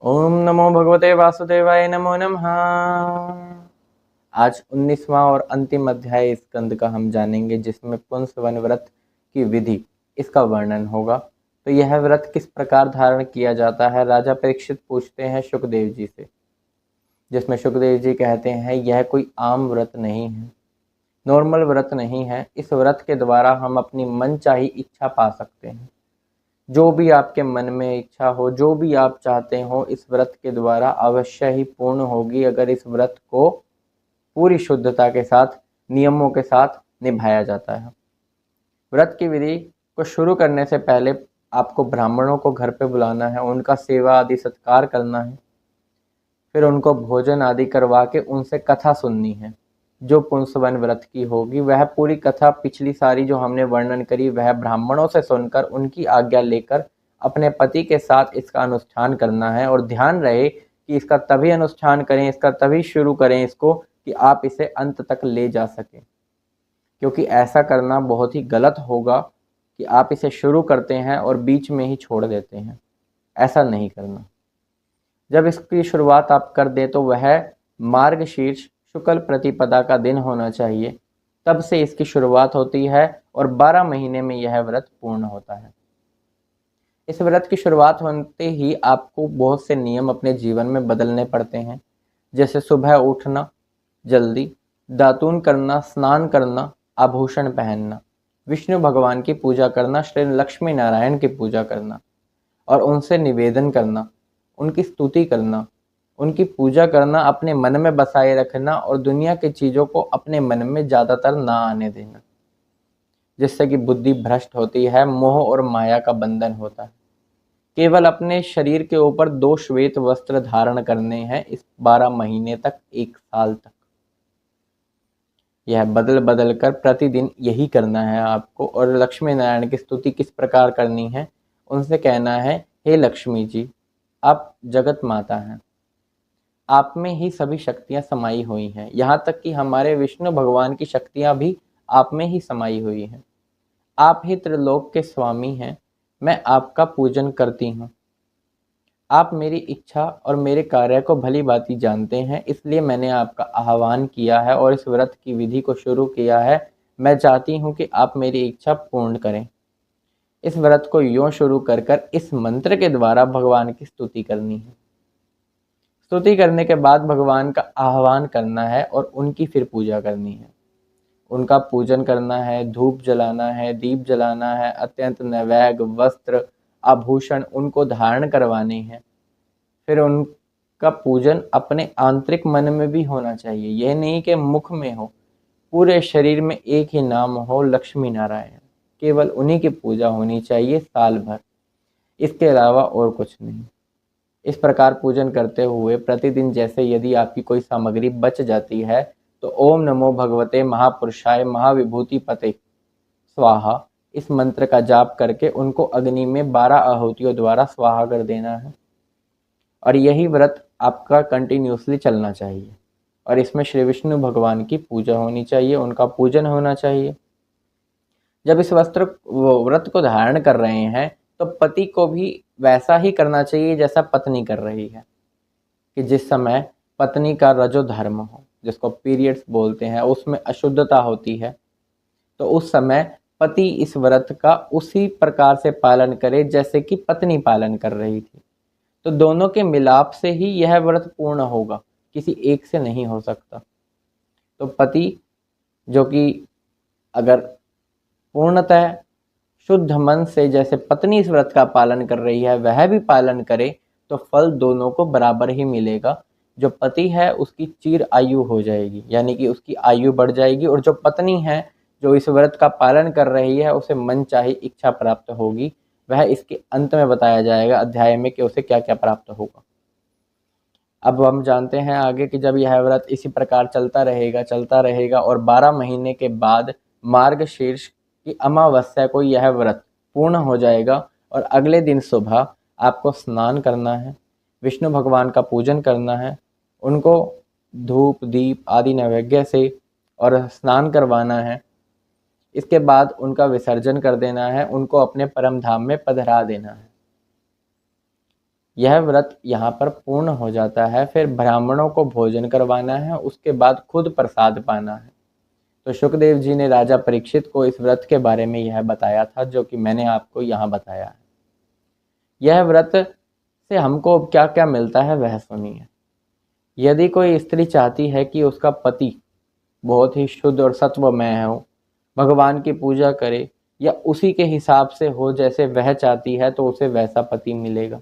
ओम नमो भगवते वासुदेवाय नमो नमः। आज 19वां और अंतिम अध्याय स्कंद का हम जानेंगे, जिसमें पुंसवन व्रत की विधि इसका वर्णन होगा। तो यह व्रत किस प्रकार धारण किया जाता है, राजा परीक्षित पूछते हैं शुकदेव जी से, जिसमें शुकदेव जी कहते हैं यह कोई आम व्रत नहीं है, नॉर्मल व्रत नहीं है। इस व्रत के द्वारा हम अपनी मनचाही इच्छा पा सकते हैं। जो भी आपके मन में इच्छा हो, जो भी आप चाहते हो, इस व्रत के द्वारा अवश्य ही पूर्ण होगी, अगर इस व्रत को पूरी शुद्धता के साथ, नियमों के साथ निभाया जाता है। व्रत की विधि को शुरू करने से पहले आपको ब्राह्मणों को घर पे बुलाना है, उनका सेवा आदि सत्कार करना है, फिर उनको भोजन आदि करवा के उनसे कथा सुननी है। जो पुंसवन व्रत की होगी वह पूरी कथा, पिछली सारी जो हमने वर्णन करी, वह ब्राह्मणों से सुनकर उनकी आज्ञा लेकर अपने पति के साथ इसका अनुष्ठान करना है। और ध्यान रहे कि इसका तभी अनुष्ठान करें, इसका तभी शुरू करें इसको कि आप इसे अंत तक ले जा सकें, क्योंकि ऐसा करना बहुत ही गलत होगा कि आप इसे शुरू करते हैं और बीच में ही छोड़ देते हैं। ऐसा नहीं करना। जब इसकी शुरुआत आप कर दें तो वह मार्गशीर्ष शुक्ल प्रतिपदा का दिन होना चाहिए, तब से इसकी शुरुआत होती है और 12 महीने में यह व्रत पूर्ण होता है। इस व्रत की शुरुआत होते ही आपको बहुत से नियम अपने जीवन में बदलने पड़ते हैं, जैसे सुबह उठना जल्दी, दातून करना, स्नान करना, आभूषण पहनना, विष्णु भगवान की पूजा करना, श्री लक्ष्मी नारायण की पूजा करना और उनसे निवेदन करना, उनकी स्तुति करना, उनकी पूजा करना, अपने मन में बसाए रखना और दुनिया की चीज़ों को अपने मन में ज़्यादातर ना आने देना, जिससे कि बुद्धि भ्रष्ट होती है, मोह और माया का बंधन होता है। केवल अपने शरीर के ऊपर 2 श्वेत वस्त्र धारण करने हैं इस 12 महीने तक, 1 साल तक। यह बदल बदल कर प्रतिदिन यही करना है आपको। और लक्ष्मी नारायण की स्तुति किस प्रकार करनी है, उनसे कहना है, हे लक्ष्मी जी, आप जगत माता हैं, आप में ही सभी शक्तियां समाई हुई हैं, यहाँ तक कि हमारे विष्णु भगवान की शक्तियां भी आप में ही समाई हुई हैं। आप ही त्रिलोक के स्वामी हैं, मैं आपका पूजन करती हूँ। आप मेरी इच्छा और मेरे कार्य को भली भांति जानते हैं, इसलिए मैंने आपका आह्वान किया है और इस व्रत की विधि को शुरू किया है। मैं चाहती हूँ कि आप मेरी इच्छा पूर्ण करें। इस व्रत को यूं शुरू कर कर इस मंत्र के द्वारा भगवान की स्तुति करनी है। स्तुति करने के बाद भगवान का आह्वान करना है और उनकी फिर पूजा करनी है। उनका पूजन करना है, धूप जलाना है, दीप जलाना है, अत्यंत नैवेद्य, वस्त्र, आभूषण उनको धारण करवाने हैं। फिर उनका पूजन अपने आंतरिक मन में भी होना चाहिए, यह नहीं कि मुख में हो, पूरे शरीर में एक ही नाम हो, लक्ष्मी नारायण। केवल उन्हीं की पूजा होनी चाहिए साल भर, इसके अलावा और कुछ नहीं। इस प्रकार पूजन करते हुए प्रतिदिन जैसे यदि आपकी कोई सामग्री बच जाती है तो ओम नमो भगवते महापुरुषाय महाविभूति पते स्वाहा, इस मंत्र का जाप करके उनको अग्नि में 12 आहुतियों द्वारा स्वाहा कर देना है। और यही व्रत आपका कंटिन्यूसली चलना चाहिए और इसमें श्री विष्णु भगवान की पूजा होनी चाहिए, उनका पूजन होना चाहिए। जब इस व्रत को धारण कर रहे हैं तो पति को भी वैसा ही करना चाहिए जैसा पत्नी कर रही है, कि जिस समय पत्नी का रजो धर्म हो, जिसको पीरियड्स बोलते हैं, उसमें अशुद्धता होती है, तो उस समय पति इस व्रत का उसी प्रकार से पालन करे जैसे कि पत्नी पालन कर रही थी। तो दोनों के मिलाप से ही यह व्रत पूर्ण होगा, किसी एक से नहीं हो सकता। तो पति जो कि अगर पूर्णतः शुद्ध मन से जैसे पत्नी इस व्रत का पालन कर रही है वह भी पालन करे तो फल दोनों को बराबर ही मिलेगा। जो पति है उसकी चिर आयु हो जाएगी, यानी कि उसकी आयु बढ़ जाएगी, और जो पत्नी है जो इस व्रत का पालन कर रही है उसे मन चाही इच्छा प्राप्त होगी। वह इसके अंत में बताया जाएगा अध्याय में कि उसे क्या क्या प्राप्त होगा। अब हम जानते हैं आगे कि जब यह व्रत इसी प्रकार चलता रहेगा और 12 महीने के बाद मार्गशीर्ष की अमावस्या को यह व्रत पूर्ण हो जाएगा और अगले दिन सुबह आपको स्नान करना है, विष्णु भगवान का पूजन करना है, उनको धूप दीप आदि नैवेद्य से और स्नान करवाना है। इसके बाद उनका विसर्जन कर देना है, उनको अपने परम धाम में पधरा देना है। यह व्रत यहाँ पर पूर्ण हो जाता है। फिर ब्राह्मणों को भोजन करवाना है, उसके बाद खुद प्रसाद पाना है। तो शुकदेव जी ने राजा परीक्षित को इस व्रत के बारे में यह बताया था, जो कि मैंने आपको यहाँ बताया है। यह व्रत से हमको क्या क्या मिलता है वह सुनिए। यदि कोई स्त्री चाहती है कि उसका पति बहुत ही शुद्ध और सत्वमय हो, भगवान की पूजा करे या उसी के हिसाब से हो जैसे वह चाहती है, तो उसे वैसा पति मिलेगा।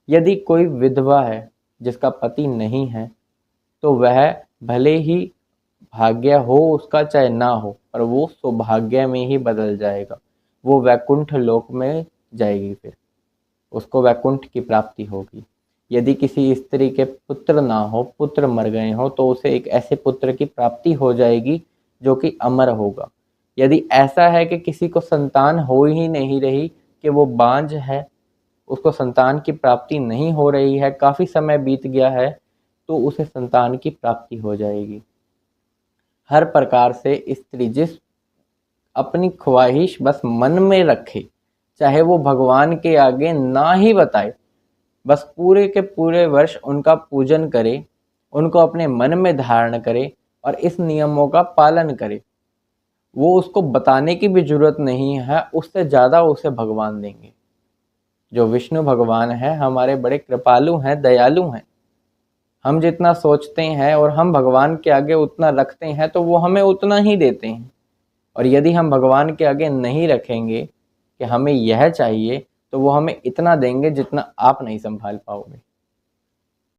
यदि कोई विधवा है जिसका पति नहीं है, तो वह भले ही भाग्य हो उसका चाहे ना हो, पर वो सौभाग्य में ही बदल जाएगा। वो वैकुंठ लोक में जाएगी, फिर उसको वैकुंठ की प्राप्ति होगी। यदि किसी स्त्री के पुत्र ना हो, पुत्र मर गए हो, तो उसे एक ऐसे पुत्र की प्राप्ति हो जाएगी जो कि अमर होगा। यदि ऐसा है कि किसी को संतान हो ही नहीं रही, कि वो बांझ है, उसको संतान की प्राप्ति नहीं हो रही है, काफ़ी समय बीत गया है, तो उसे संतान की प्राप्ति हो जाएगी। हर प्रकार से स्त्री जिस अपनी ख्वाहिश बस मन में रखे, चाहे वो भगवान के आगे ना ही बताए, बस पूरे के पूरे वर्ष उनका पूजन करे, उनको अपने मन में धारण करे और इस नियमों का पालन करे, वो उसको बताने की भी जरूरत नहीं है, उससे ज़्यादा उसे भगवान देंगे। जो विष्णु भगवान है हमारे बड़े कृपालु हैं, दयालु हैं। हम जितना सोचते हैं और हम भगवान के आगे उतना रखते हैं, तो वो हमें उतना ही देते हैं। और यदि हम भगवान के आगे नहीं रखेंगे कि हमें यह चाहिए, तो वो हमें इतना देंगे जितना आप नहीं संभाल पाओगे।